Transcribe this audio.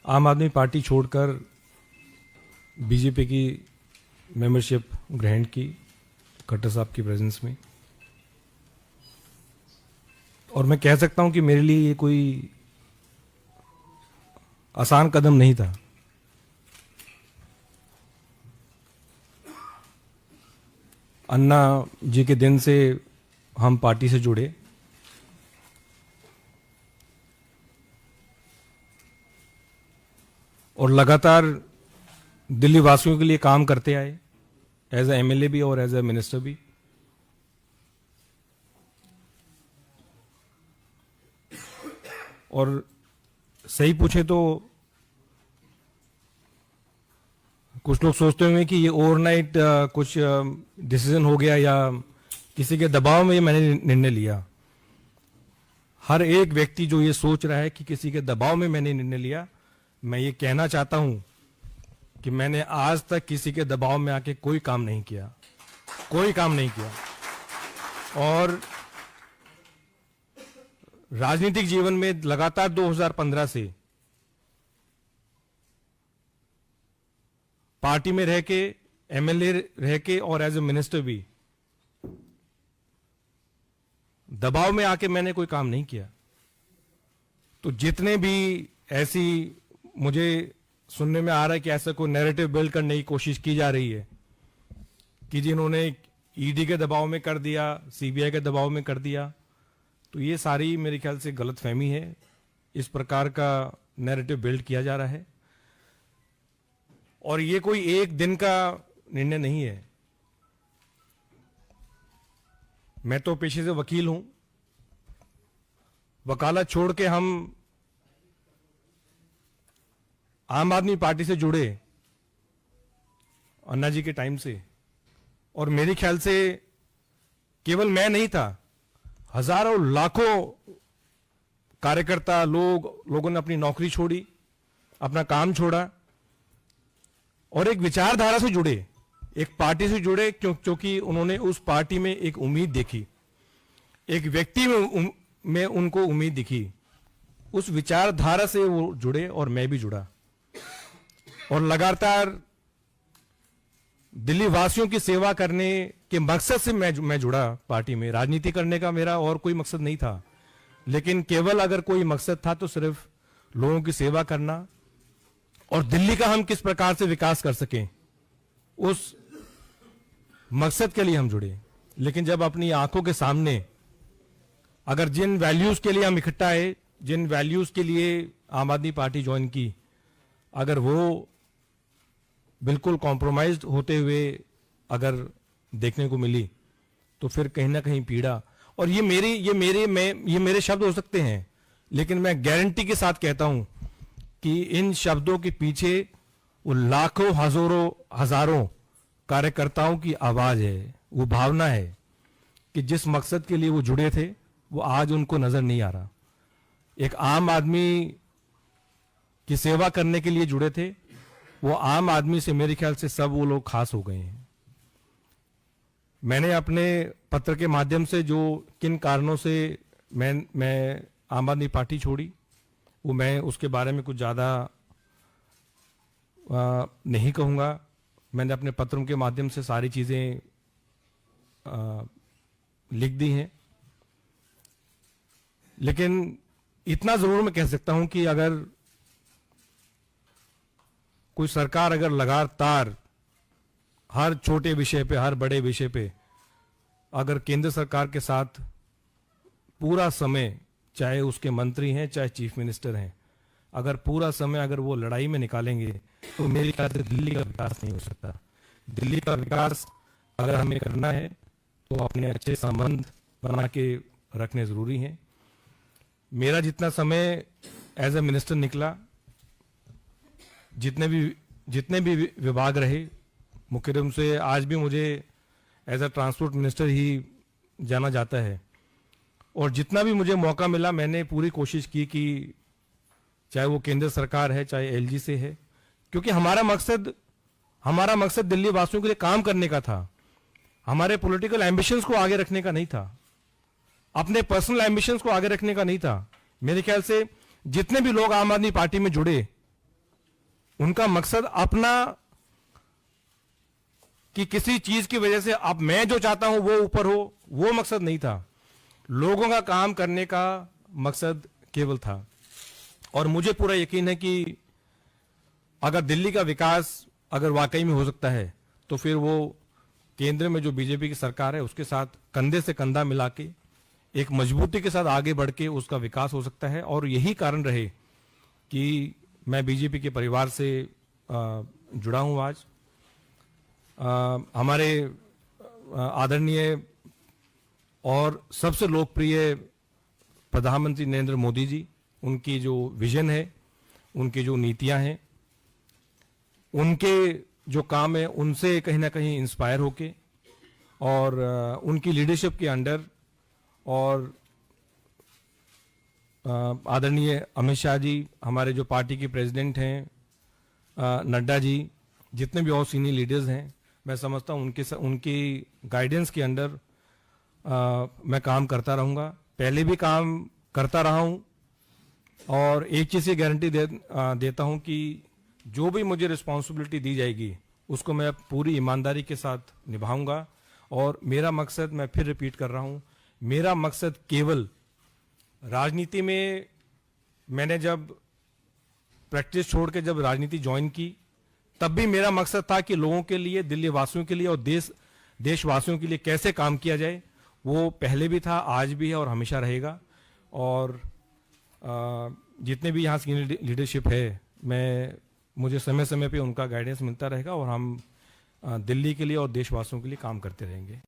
आम आदमी पार्टी छोड़कर बीजेपी की मेंबरशिप ग्रहण की खट्टर साहब की प्रेजेंस में, और मैं कह सकता हूं कि मेरे लिए ये कोई आसान कदम नहीं था। अन्ना जी के दिन से हम पार्टी से जुड़े और लगातार दिल्ली वासियों के लिए काम करते आए, एज ए एमएलए भी और एज ए मिनिस्टर भी। और सही पूछे तो कुछ लोग सोचते होंगे कि ये ओवरनाइट कुछ डिसीजन हो गया या किसी के दबाव में ये मैंने निर्णय लिया। हर एक व्यक्ति जो ये सोच रहा है कि किसी के दबाव में मैंने निर्णय लिया, मैं ये कहना चाहता हूं कि मैंने आज तक किसी के दबाव में आके कोई काम नहीं किया, कोई काम नहीं किया। और राजनीतिक जीवन में लगातार 2015 से पार्टी में रह के, एमएलए रह के और एज ए मिनिस्टर भी दबाव में आके मैंने कोई काम नहीं किया। तो जितने भी ऐसी मुझे सुनने में आ रहा है कि ऐसा कोई नैरेटिव बिल्ड करने की कोशिश की जा रही है कि जिन्होंने ईडी के दबाव में कर दिया, सीबीआई के दबाव में कर दिया, तो ये सारी मेरे ख्याल से गलतफहमी है। इस प्रकार का नैरेटिव बिल्ड किया जा रहा है और ये कोई एक दिन का निर्णय नहीं है। मैं तो पेशे से वकील हूं, वकालत छोड़ के हम आम आदमी पार्टी से जुड़े अन्ना जी के टाइम से, और मेरे ख्याल से केवल मैं नहीं था, हजारों लाखों कार्यकर्ता लोगों ने अपनी नौकरी छोड़ी, अपना काम छोड़ा और एक विचारधारा से जुड़े, एक पार्टी से जुड़े, क्योंकि उन्होंने उस पार्टी में एक उम्मीद देखी, एक व्यक्ति में उनको उम्मीद दिखी। उस विचारधारा से वो जुड़े और मैं भी जुड़ा और लगातार दिल्ली वासियों की सेवा करने के मकसद से मैं जुड़ा पार्टी में। राजनीति करने का मेरा और कोई मकसद नहीं था, लेकिन केवल अगर कोई मकसद था तो सिर्फ लोगों की सेवा करना और दिल्ली का हम किस प्रकार से विकास कर सकें, उस मकसद के लिए हम जुड़े। लेकिन जब अपनी आंखों के सामने अगर जिन वैल्यूज के लिए हम इकट्ठा आए, जिन वैल्यूज के लिए आम आदमी पार्टी ज्वाइन की, अगर वो बिल्कुल कॉम्प्रोमाइज्ड होते हुए अगर देखने को मिली, तो फिर कहीं ना कहीं पीड़ा। और ये मेरे शब्द हो सकते हैं, लेकिन मैं गारंटी के साथ कहता हूं कि इन शब्दों के पीछे वो लाखों हजारों कार्यकर्ताओं की आवाज है, वो भावना है कि जिस मकसद के लिए वो जुड़े थे वो आज उनको नजर नहीं आ रहा। एक आम आदमी की सेवा करने के लिए जुड़े थे, वो आम आदमी से मेरे ख्याल से सब वो लोग खास हो गए हैं। मैंने अपने पत्र के माध्यम से जो किन कारणों से मैं आम आदमी पार्टी छोड़ी, वो मैं उसके बारे में कुछ ज़्यादा नहीं कहूँगा। मैंने अपने पत्रों के माध्यम से सारी चीज़ें लिख दी हैं, लेकिन इतना ज़रूर मैं कह सकता हूँ कि अगर कोई सरकार अगर लगातार हर छोटे विषय पे, हर बड़े विषय पे अगर केंद्र सरकार के साथ पूरा समय, चाहे उसके मंत्री हैं चाहे चीफ मिनिस्टर हैं, अगर पूरा समय अगर वो लड़ाई में निकालेंगे, तो मेरे ख्याल से दिल्ली का विकास नहीं हो सकता। दिल्ली का विकास अगर हमें करना है तो अपने अच्छे संबंध बना के रखने जरूरी हैं। मेरा जितना समय एज ए मिनिस्टर निकला, जितने भी विभाग रहे, मुख्य रूप से आज भी मुझे एज ए ट्रांसपोर्ट मिनिस्टर ही जाना जाता है, और जितना भी मुझे मौका मिला मैंने पूरी कोशिश की कि चाहे वो केंद्र सरकार है चाहे एलजी से है, क्योंकि हमारा मकसद दिल्ली वासियों के लिए काम करने का था। हमारे पॉलिटिकल एम्बिशंस को आगे रखने का नहीं था, अपने पर्सनल एम्बिशंस को आगे रखने का नहीं था। मेरे ख्याल से जितने भी लोग आम आदमी पार्टी में जुड़े, उनका मकसद अपना कि किसी चीज की वजह से अब मैं जो चाहता हूं वो ऊपर हो, वो मकसद नहीं था। लोगों का काम करने का मकसद केवल था। और मुझे पूरा यकीन है कि अगर दिल्ली का विकास अगर वाकई में हो सकता है तो फिर वो केंद्र में जो बीजेपी की सरकार है उसके साथ कंधे से कंधा मिला के एक मजबूती के साथ आगे बढ़ के उसका विकास हो सकता है। और यही कारण रहे कि मैं बीजेपी के परिवार से जुड़ा हूं आज। हमारे आदरणीय और सबसे लोकप्रिय प्रधानमंत्री नरेंद्र मोदी जी, उनकी जो विजन है, उनकी जो नीतियां हैं, उनके जो काम है, उनसे कहीं ना कहीं इंस्पायर होके और उनकी लीडरशिप के अंडर और आदरणीय अमित शाह जी, हमारे जो पार्टी के प्रेसिडेंट हैं, नड्डा जी, जितने भी और सीनियर लीडर्स हैं, मैं समझता हूं उनकी गाइडेंस के अंडर मैं काम करता रहूंगा। पहले भी काम करता रहा हूं और एक चीज की गारंटी देता हूं कि जो भी मुझे रिस्पॉन्सिबिलिटी दी जाएगी उसको मैं पूरी ईमानदारी के साथ निभाऊंगा। और मेरा मकसद, मैं फिर रिपीट कर रहा हूं, मेरा मकसद केवल राजनीति में, मैंने जब प्रैक्टिस छोड़ के जब राजनीति ज्वाइन की तब भी मेरा मकसद था कि लोगों के लिए, दिल्ली वासियों के लिए और देशवासियों के लिए कैसे काम किया जाए। वो पहले भी था, आज भी है और हमेशा रहेगा। और जितने भी यहाँ सीनियर लीडरशिप है, मुझे समय समय पे उनका गाइडेंस मिलता रहेगा और हम दिल्ली के लिए और देशवासियों के लिए काम करते रहेंगे।